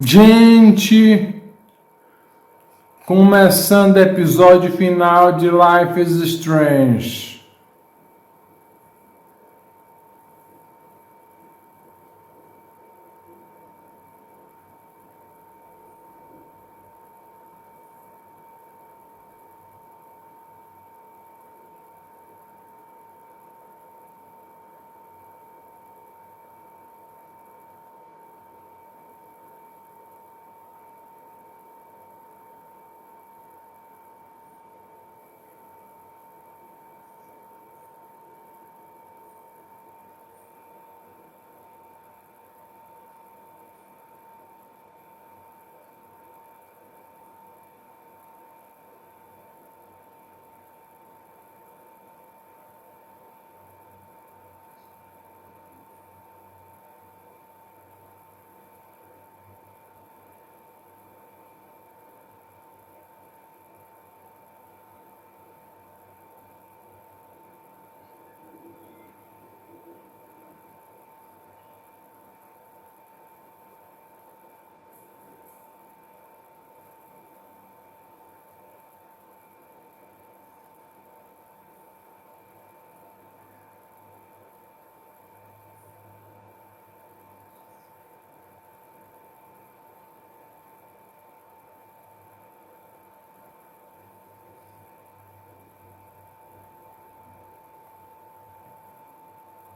Gente, começando o episódio final de Life is Strange.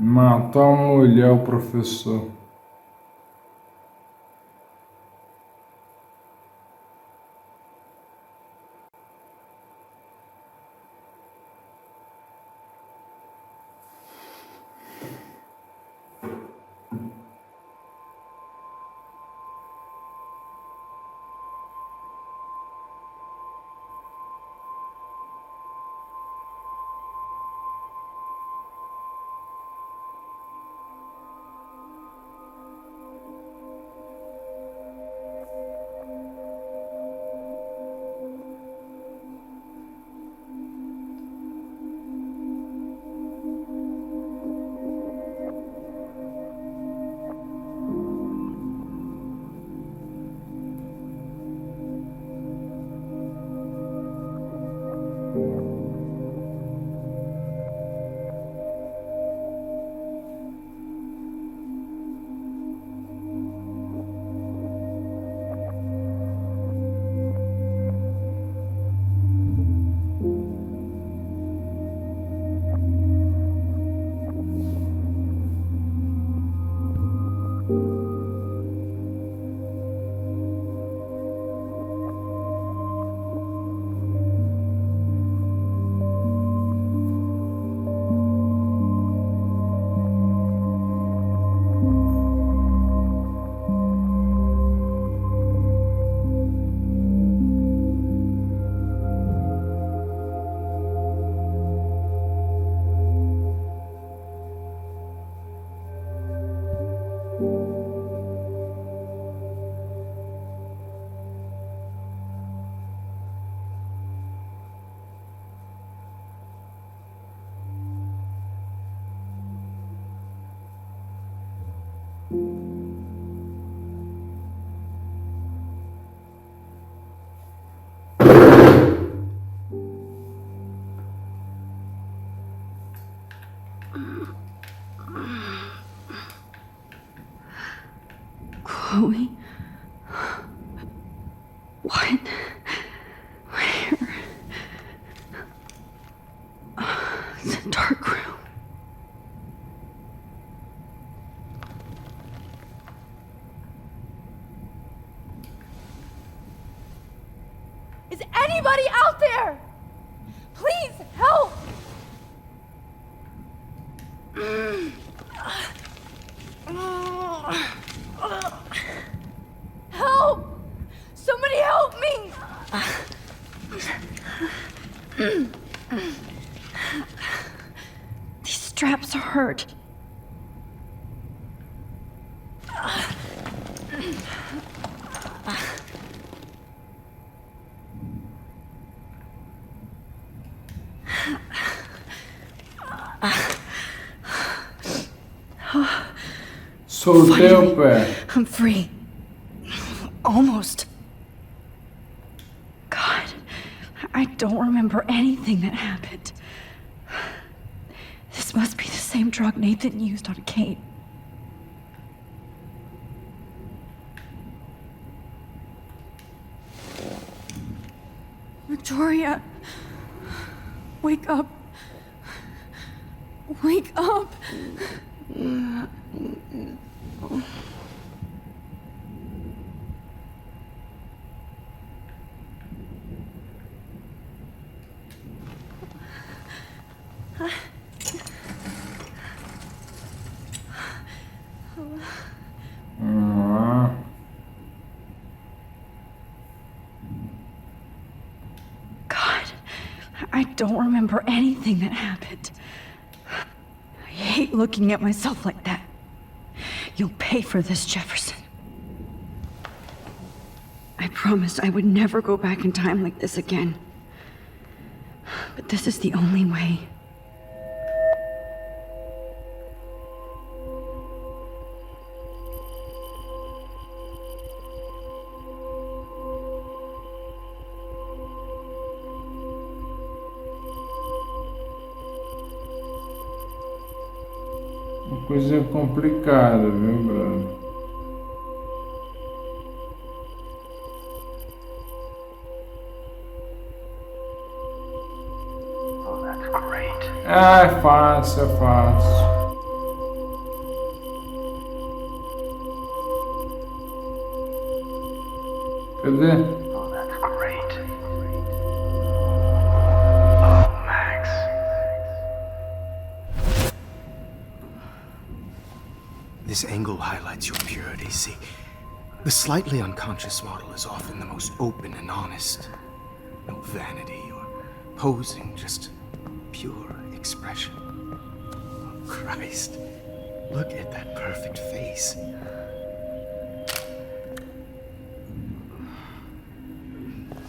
Matou a mulher, o professor. Chloe? What? Where? It's a dark room. Is anybody out there? Please help! Help! Somebody help me! These straps hurt. Soltei o pé. I'm free. Almost. God, I don't remember anything that happened. This must be the same drug Nathan used on Kate. Victoria, wake up. Wake up. I don't remember anything that happened. I hate looking at myself like that. You'll pay for this, Jefferson. I promised I would never go back in time like this again. But this is the only way. Coisa complicada, viu, brother? Oh, that's great. Ah, é fácil, é fácil. Cadê? Oh, that's great. Oh, Max. This angle highlights your purity, see? The slightly unconscious model is often the most open and honest. No vanity or posing, just pure expression. Oh, Christ. Look at that perfect face.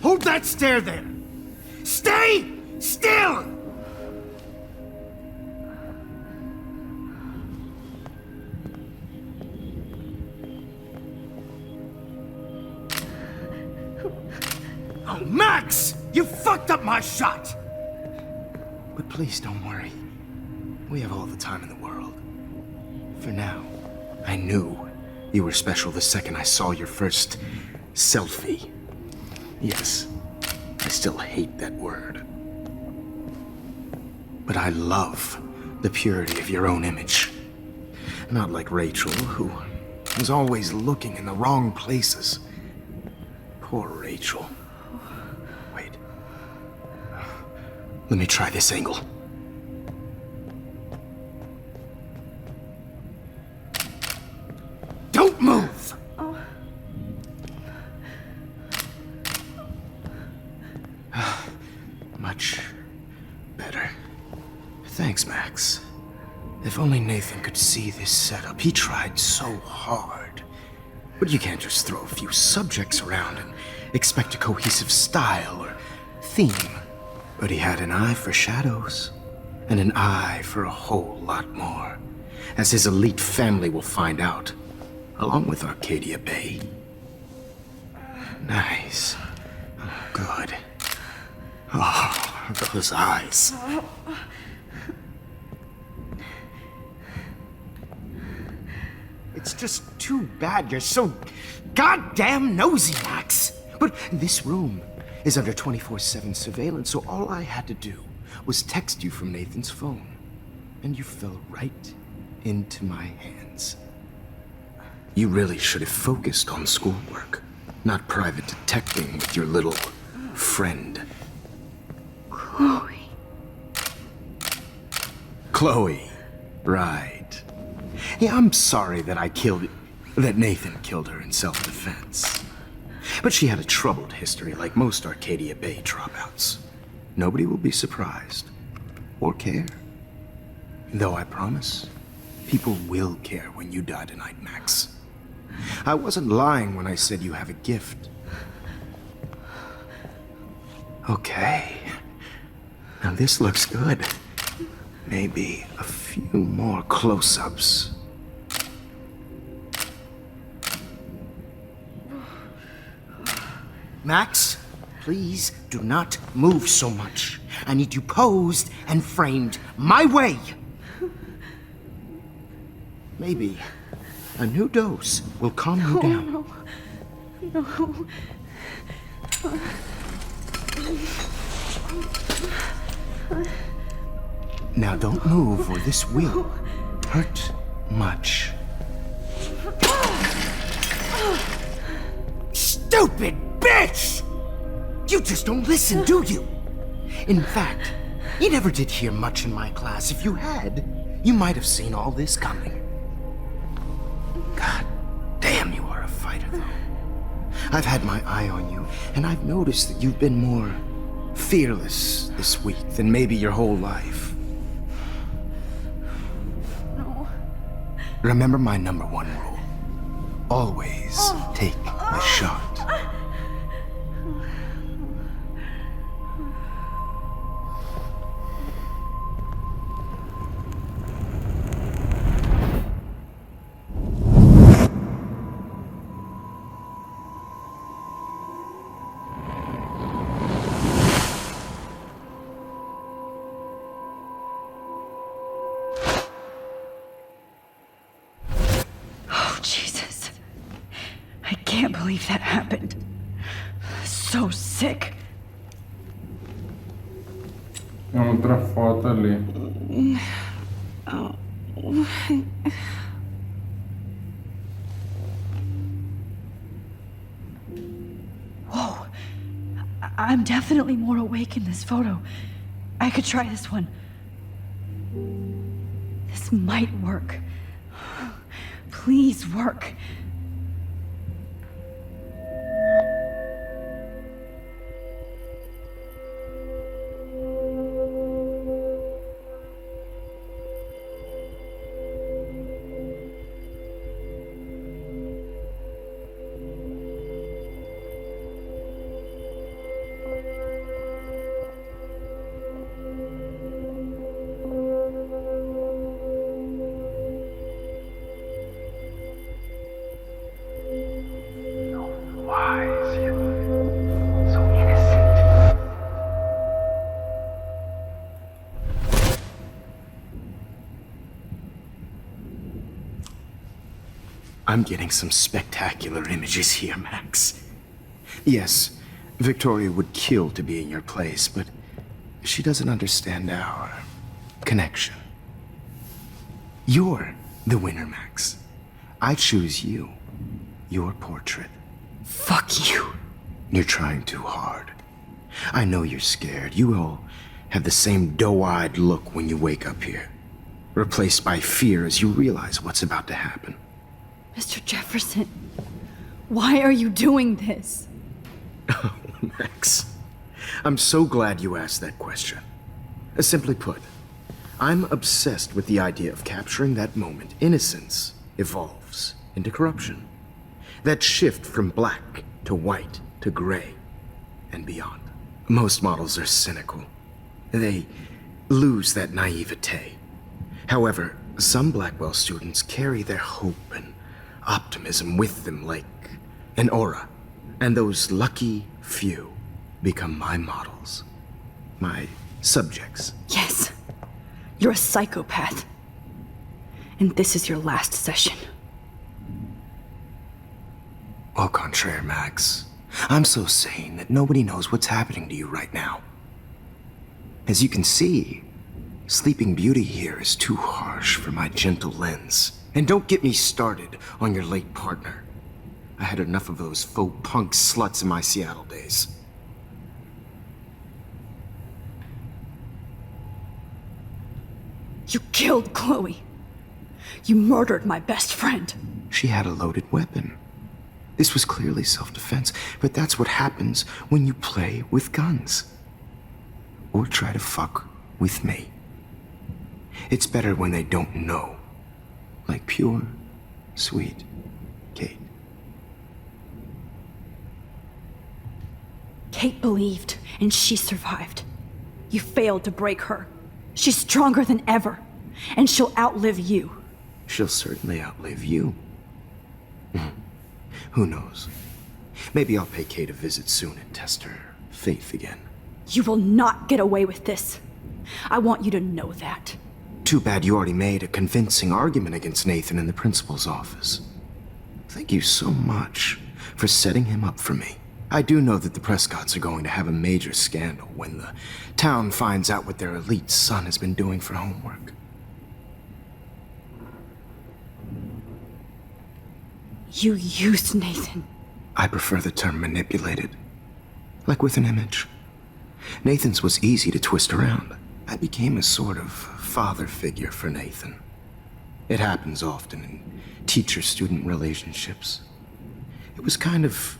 Hold that stare there! Stay still! Oh, Max! You fucked up my shot! But please don't worry. We have all the time in the world. For now, I knew you were special the second I saw your first selfie. Yes, I still hate that word. But I love the purity of your own image. Not like Rachel, who was always looking in the wrong places. Poor Rachel. Wait. Let me try this angle. Don't move! Much better. Thanks, Max. If only Nathan could see this setup. He tried so hard. But you can't just throw a few subjects around and expect a cohesive style or theme. But he had an eye for shadows, and an eye for a whole lot more, as his elite family will find out, along with Arcadia Bay. Nice. Oh, good. Oh, those eyes. It's just too bad you're so goddamn nosy, Max. But this room is under 24/7 surveillance, so all I had to do was text you from Nathan's phone. And you fell right into my hands. You really should have focused on schoolwork, not private detecting with your little friend. Chloe. Chloe, right. Yeah, I'm sorry that that Nathan killed her in self-defense. But she had a troubled history like most Arcadia Bay dropouts. Nobody will be surprised, or care. Though I promise, people will care when you die tonight, Max. I wasn't lying when I said you have a gift. Okay. Now this looks good. Maybe a few more close-ups. Max, please do not move so much. I need you posed and framed my way. Maybe a new dose will calm you down. No. Now don't move or this will hurt much. Stupid bitch! You just don't listen, do you? In fact, you never did hear much in my class. If you had, you might have seen all this coming. God damn, you are a fighter, though. I've had my eye on you, and I've noticed that you've been more fearless this week than maybe your whole life. No. Remember my number one rule. Always take the shot. Jesus. I can't believe that happened. So sick. Tem outra foto ali. Whoa. I'm definitely more awake in this photo. I could try this one. This might work. Please work. Wise, yet so innocent. I'm getting some spectacular images here, Max. Yes, Victoria would kill to be in your place, but she doesn't understand our connection. You're the winner, Max. I choose you. Your portrait. Fuck you. You're trying too hard. I know you're scared. You all have the same doe-eyed look when you wake up here, replaced by fear as you realize what's about to happen. Mr. Jefferson, why are you doing this? Oh, Max, I'm so glad you asked that question. Simply put, I'm obsessed with the idea of capturing that moment innocence evolves into corruption. That shift from black to white to gray and beyond. Most models are cynical. They lose that naivete. However, some Blackwell students carry their hope and optimism with them like an aura. And those lucky few become my models. My subjects. Yes, you're a psychopath. And this is your last session. Au contraire, Max. I'm so sane that nobody knows what's happening to you right now. As you can see, Sleeping Beauty here is too harsh for my gentle lens. And don't get me started on your late partner. I had enough of those faux punk sluts in my Seattle days. You killed Chloe. You murdered my best friend. She had a loaded weapon. This was clearly self-defense, but that's what happens when you play with guns. Or try to fuck with me. It's better when they don't know. Like pure, sweet Kate. Kate believed, and she survived. You failed to break her. She's stronger than ever, and she'll outlive you. She'll certainly outlive you. Who knows? Maybe I'll pay Kate a visit soon and test her faith again. You will not get away with this. I want you to know that. Too bad you already made a convincing argument against Nathan in the principal's office. Thank you so much for setting him up for me. I do know that the Prescotts are going to have a major scandal when the town finds out what their elite son has been doing for homework. You used Nathan. I prefer the term manipulated. Like with an image. Nathan's was easy to twist around. I became a sort of father figure for Nathan. It happens often in teacher-student relationships. It was kind of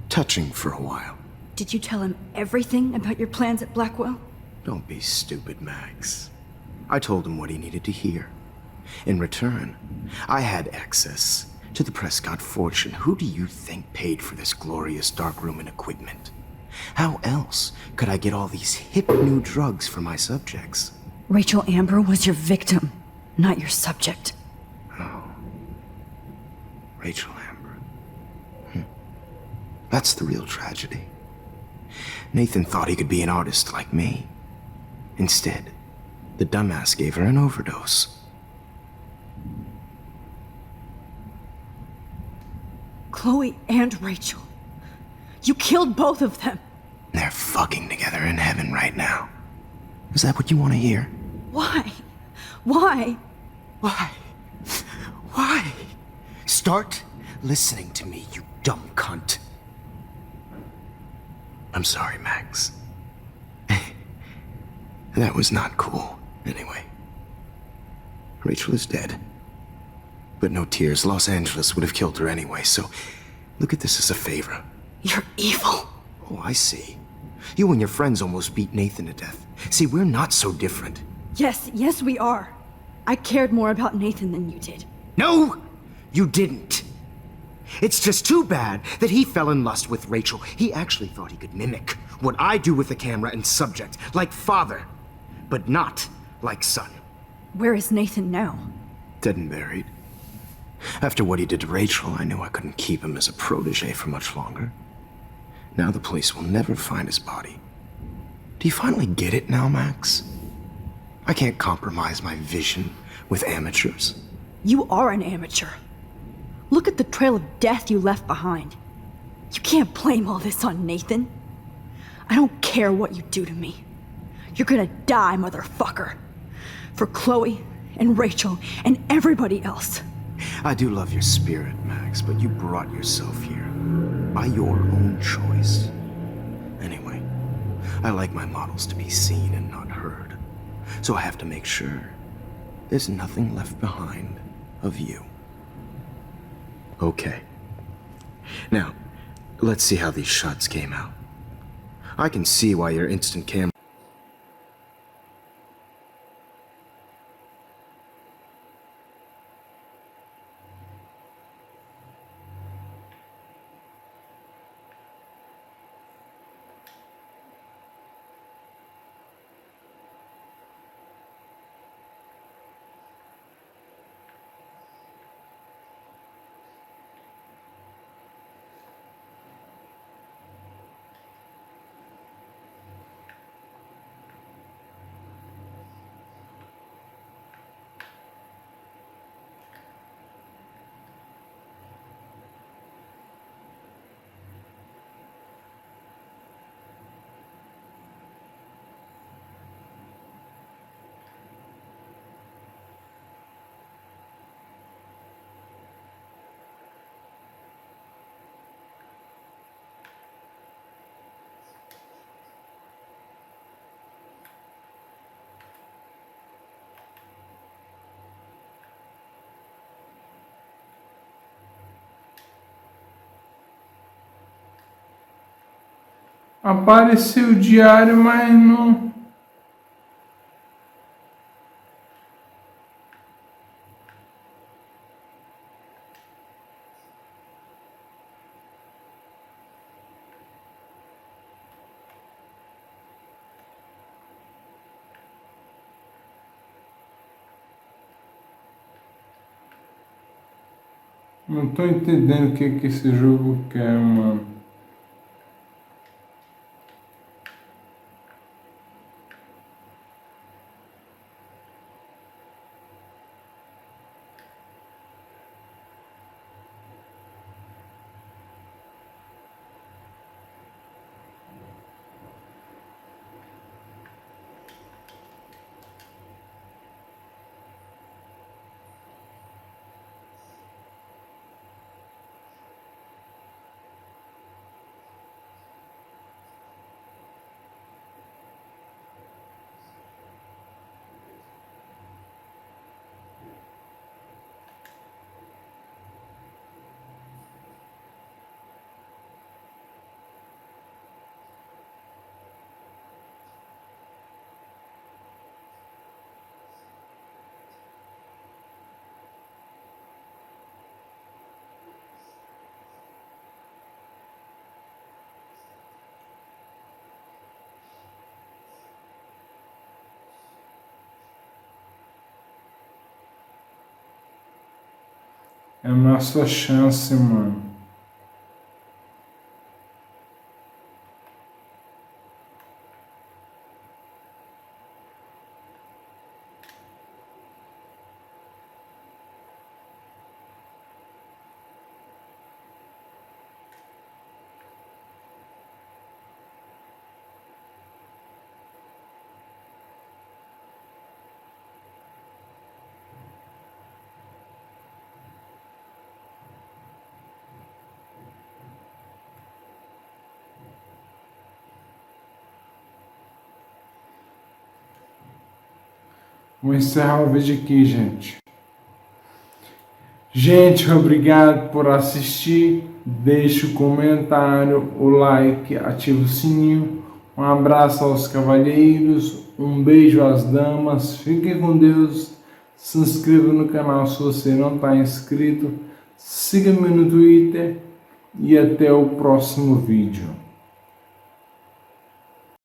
touching for a while. Did you tell him everything about your plans at Blackwell? Don't be stupid, Max. I told him what he needed to hear. In return, I had access to the Prescott fortune. Who do you think paid for this glorious darkroom and equipment? How else could I get all these hip new drugs for my subjects? Rachel Amber was your victim, not your subject. Oh. Rachel Amber. That's the real tragedy. Nathan thought he could be an artist like me. Instead, the dumbass gave her an overdose. Chloe and Rachel. You killed both of them. They're fucking together in heaven right now. Is that what you want to hear? Why? Why? Why? Why? Start listening to me, you dumb cunt. I'm sorry, Max. That was not cool, anyway. Rachel is dead. But no tears. Los Angeles would have killed her anyway, so look at this as a favor. You're evil. Oh, I see. You and your friends almost beat Nathan to death. See, we're not so different. Yes, we are. I cared more about Nathan than you did. No, you didn't. It's just too bad that he fell in lust with Rachel. He actually thought he could mimic what I do with the camera and subject, like father, but not like son. Where is Nathan now? Dead and buried. After what he did to Rachel, I knew I couldn't keep him as a protege for much longer. Now the police will never find his body. Do you finally get it now, Max? I can't compromise my vision with amateurs. You are an amateur. Look at the trail of death you left behind. You can't blame all this on Nathan. I don't care what you do to me. You're gonna die, motherfucker. For Chloe and Rachel and everybody else. I do love your spirit, Max, but you brought yourself here by your own choice. Anyway, I like my models to be seen and not heard, so I have to make sure there's nothing left behind of you. Okay. Now, let's see how these shots came out. I can see why your instant camera... Apareceu o diário, mas não... Não tô entendendo o que esse jogo quer, mano. É a nossa chance, mano. Vou encerrar o vídeo aqui, gente. Gente, obrigado por assistir. Deixe o comentário, o like, ative o sininho. Um abraço aos cavalheiros, um beijo às damas. Fiquem com Deus. Se inscreva no canal se você não está inscrito. Siga-me no Twitter e até o próximo vídeo.